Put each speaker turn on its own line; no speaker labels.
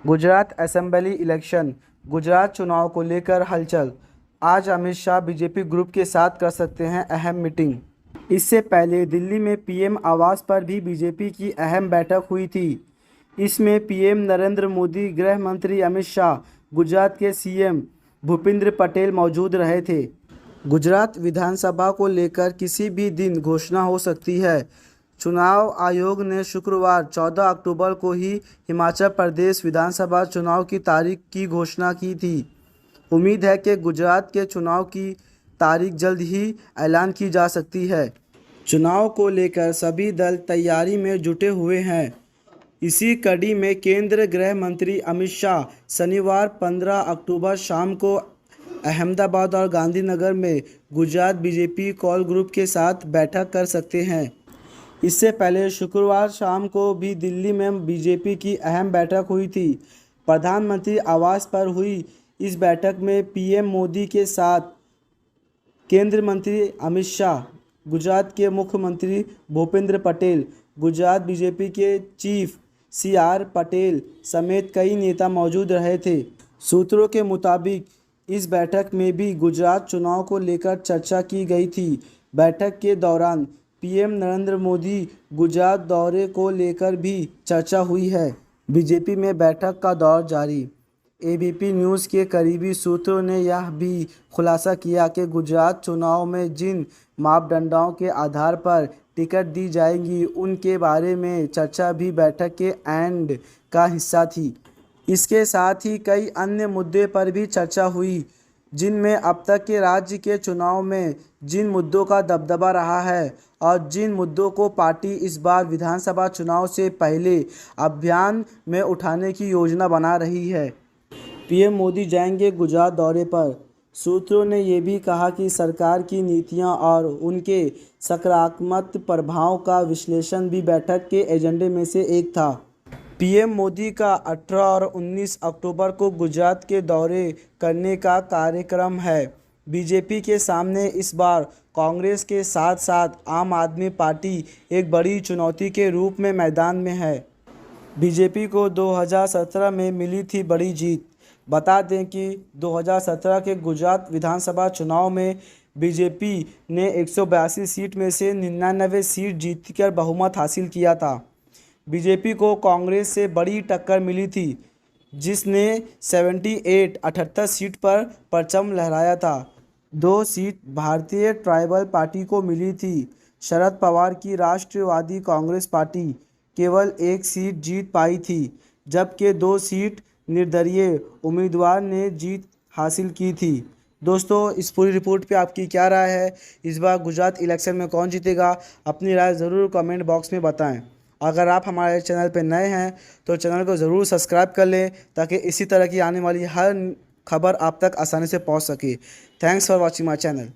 Gujarat assembly election. Gujarat चुनाव को लेकर हलचल। आज अमित शाह बीजेपी ग्रुप के साथ कर सकते हैं अहम मीटिंग। इससे पहले दिल्ली में पीएम आवास पर भी बीजेपी की अहम बैठक हुई थी। इसमें पीएम नरेंद्र मोदी, गृह मंत्री अमित शाह, गुजरात के सीएम भूपेंद्र पटेल मौजूद रहे थे। गुजरात विधानसभा को लेकर किसी भी दिन घोषणा हो सकती है। चुनाव आयोग ने शुक्रवार 14 अक्टूबर को ही हिमाचल प्रदेश विधानसभा चुनाव की तारीख की घोषणा की थी। उम्मीद है कि गुजरात के चुनाव की तारीख जल्द ही ऐलान की जा सकती है। चुनाव को लेकर सभी दल तैयारी में जुटे हुए हैं। इसी कड़ी में केंद्रीय गृह मंत्री अमित शाह शनिवार 15 अक्टूबर शाम को अहमदाबाद और गांधीनगर में गुजरात बीजेपी कॉल ग्रुप के साथ बैठक कर सकते हैं। इससे पहले शुक्रवार शाम को भी दिल्ली में बीजेपी की अहम बैठक हुई थी। प्रधानमंत्री आवास पर हुई इस बैठक में पीएम मोदी के साथ केंद्रीय मंत्री अमित शाह, गुजरात के मुख्यमंत्री भूपेंद्र पटेल, गुजरात बीजेपी के चीफ सीआर पटेल समेत कई नेता मौजूद रहे थे। सूत्रों के मुताबिक इस बैठक में भी गुजरात चुनाव को लेकर चर्चा की गई थी। बैठक के दौरान पीएम नरेंद्र मोदी गुजरात दौरे को लेकर भी चर्चा हुई है। बीजेपी में बैठक का दौर जारी। एबीपी न्यूज़ के करीबी सूत्रों ने यह भी खुलासा किया कि गुजरात चुनाव में जिन मापदंडों के आधार पर टिकट दी जाएगी उनके बारे में चर्चा भी बैठक के एंड का हिस्सा थी। इसके साथ ही कई अन्य मुद्दे पर भी चर्चा हुई, जिनमें अब तक के राज्य के चुनाव में जिन मुद्दों का दबदबा रहा है और जिन मुद्दों को पार्टी इस बार विधानसभा चुनाव से पहले अभियान में उठाने की योजना बना रही है। पीएम मोदी जाएंगे गुजरात दौरे पर। सूत्रों ने यह भी कहा कि सरकार की नीतियां और उनके सकारात्मक प्रभाव का विश्लेषण भी बैठक के एजेंडे में से एक था। पीएम मोदी का 18 और 19 अक्टूबर को गुजरात के दौरे करने का कार्यक्रम है। बीजेपी के सामने इस बार कांग्रेस के साथ साथ आम आदमी पार्टी एक बड़ी चुनौती के रूप में मैदान में है। बीजेपी को 2017 में मिली थी बड़ी जीत। बता दें कि 2017 के गुजरात विधानसभा चुनाव में बीजेपी ने 182 सीट में से 99 सीट जीतकर बहुमत हासिल किया था। बीजेपी को कांग्रेस से बड़ी टक्कर मिली थी, जिसने 78 सीट पर परचम लहराया था। 2 सीट भारतीय ट्राइबल पार्टी को मिली थी। शरद पवार की राष्ट्रवादी कांग्रेस पार्टी केवल 1 सीट जीत पाई थी, जबकि 2 सीट निर्दलीय उम्मीदवार ने जीत हासिल की थी। दोस्तों, इस पूरी रिपोर्ट पे आपकी क्या राय है? इस बार गुजरात इलेक्शन में कौन जीतेगा? अपनी राय ज़रूर कमेंट बॉक्स में बताएं। अगर आप हमारे चैनल पर नए हैं तो चैनल को ज़रूर सब्सक्राइब कर लें, ताकि इसी तरह की आने वाली हर खबर आप तक आसानी से पहुंच सके। Thanks for watching my channel.